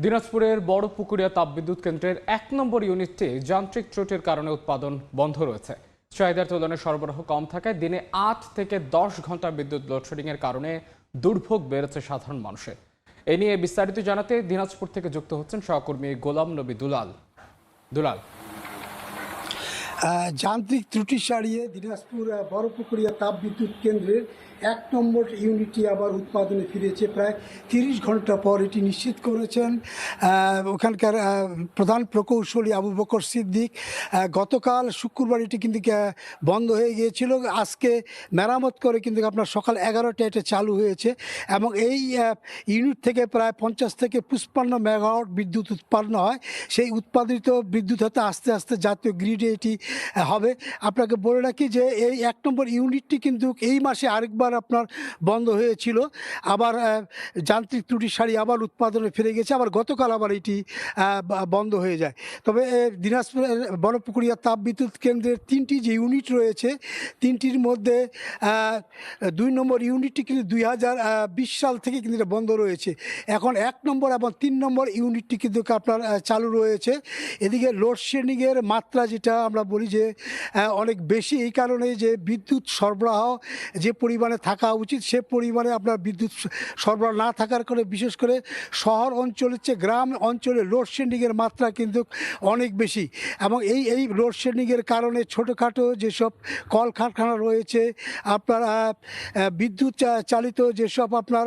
দিনাজপুরের বড় পুকুরিয়া তাপবিদ্যুৎ কেন্দ্রের ১ নম্বর ইউনিটটি যান্ত্রিক ত্রুটির কারণে উৎপাদন বন্ধ রয়েছে। চাহিদার তুলনায় সরবরাহ কম থাকায় দিনে ৮ থেকে ১০ ঘন্টা বিদ্যুৎ লোডশেডিংয়ের কারণে দুর্ভোগ বেড়েছে সাধারণ মানুষের। এ নিয়ে বিস্তারিত জানাতে দিনাজপুর থেকে যুক্ত হচ্ছেন সহকর্মী গোলাম নবী দুলাল। যান্ত্রিক ত্রুটি সারিয়ে দিনাজপুর বড়পুকুরিয়া তাপবিদ্যুৎ কেন্দ্রের ১ নম্বর ইউনিটটি আবার উৎপাদনে ফিরেছে। প্রায় ৩০ ঘন্টা পর এটি নিশ্চিত করেছেন ওখানকার প্রধান প্রকৌশলী আবু বকর সিদ্দিক। গতকাল শুক্রবার এটি কিন্তু বন্ধ হয়ে গিয়েছিল, আজকে মেরামত করে কিন্তু আপনার সকাল ১১টায় এটা চালু হয়েছে এবং এই ইউনিট থেকে প্রায় ৫০ থেকে ৫৫ মেগাওয়াট বিদ্যুৎ উৎপন্ন হয়। সেই উৎপাদিত বিদ্যুৎ হতে আস্তে আস্তে জাতীয় গ্রিডে এটি হবে। আপনাকে বলে রাখি যে এই ১ নম্বর ইউনিটটি কিন্তু এই মাসে আরেকবার আপনার বন্ধ হয়েছিল, আবার যান্ত্রিক ত্রুটি সারি আবার উৎপাদনে ফিরে গেছে, আবার গতকাল আবার এটি বন্ধ হয়ে যায়। তবে দিনাজপুরের বড়পুকুরিয়া তাপবিদ্যুৎ কেন্দ্রের ৩টি যে ইউনিট রয়েছে, ৩টির মধ্যে ২ নম্বর ইউনিটটি কিন্তু ২০২০ সাল থেকে কিন্তু এটা বন্ধ রয়েছে। এখন ১ নম্বর এবং ৩ নম্বর ইউনিটটি কিন্তু আপনার চালু রয়েছে। এদিকে লোডশেডিংয়ের মাত্রা যেটা আমরা বলি যে অনেক বেশি, এই কারণে যে বিদ্যুৎ সরবরাহ যে পরিমাণে থাকা উচিত সে পরিমাণে আপনার বিদ্যুৎ সরবরাহ না থাকার কারণে বিশেষ করে শহর অঞ্চলের চেয়ে গ্রাম অঞ্চলে লোডশেডিংয়ের মাত্রা কিন্তু অনেক বেশি এবং এই লোডশেডিংয়ের কারণে ছোটোখাটো যেসব কলকারখানা রয়েছে, আপনার বিদ্যুৎ চালিত যেসব আপনার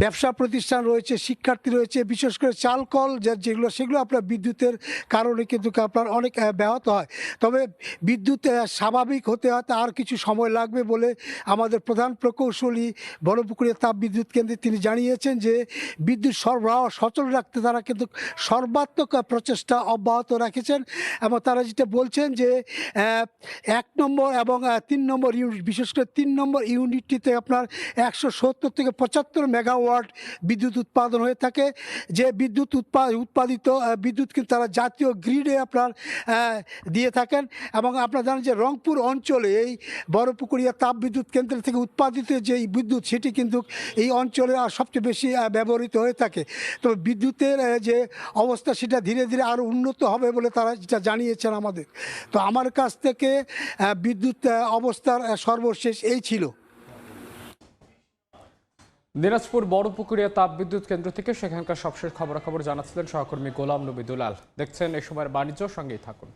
ব্যবসা প্রতিষ্ঠান রয়েছে, শিক্ষার্থী রয়েছে, বিশেষ করে চালকল যেগুলো সেগুলো আপনার বিদ্যুতের কারণে কিন্তু আপনার অনেক ব্যাহত হয়। তবে বিদ্যুৎ স্বাভাবিক হতে হয়তো আর কিছু সময় লাগবে বলে আমাদের প্রধান প্রকৌশলী বড়পুকুরিয়া তাপবিদ্যুৎ কেন্দ্রে তিনি জানিয়েছেন যে বিদ্যুৎ সরবরাহ সচল রাখতে তারা কিন্তু সর্বাত্মক প্রচেষ্টা অব্যাহত রেখেছেন এবং তারা যেটা বলছেন যে ১ নম্বর এবং ৩ নম্বর ইউনিট, বিশেষ করে ৩ নম্বর ইউনিটটিতে আপনার ১৭০ থেকে ৭৫ মেগাওয়াট বিদ্যুৎ উৎপাদন হয়ে থাকে। যে বিদ্যুৎ উৎপাদিত বিদ্যুৎ কিন্তু তারা জাতীয় গ্রিডে আপনার দিয়ে থাকেন এবং আপনারা জানেন যে রংপুর অঞ্চলে এই বড়পুকুরিয়া তাপবিদ্যুৎ কেন্দ্র থেকে উৎপাদিত যে বিদ্যুৎ সেটি কিন্তু এই অঞ্চলে সবচেয়ে বেশি ব্যবহৃত হয়ে থাকে। তবে বিদ্যুতের যে অবস্থা সেটা ধীরে ধীরে আরও উন্নত হবে বলে তারা যেটা জানিয়েছেন আমাদের। তো আমার কাছ থেকে বিদ্যুৎ অবস্থার সর্বশেষ এই ছিল। দিনাজপুর বড়পুকুরিয়া তাপবিদ্যুৎ কেন্দ্র থেকে সেখানকার সবশেষ খবরাখবর জানাচ্ছিলেন সহকর্মী গোলাম নবী দুলাল। দেখছেন এই সময়ের বাণিজ্য, সঙ্গেই থাকুন।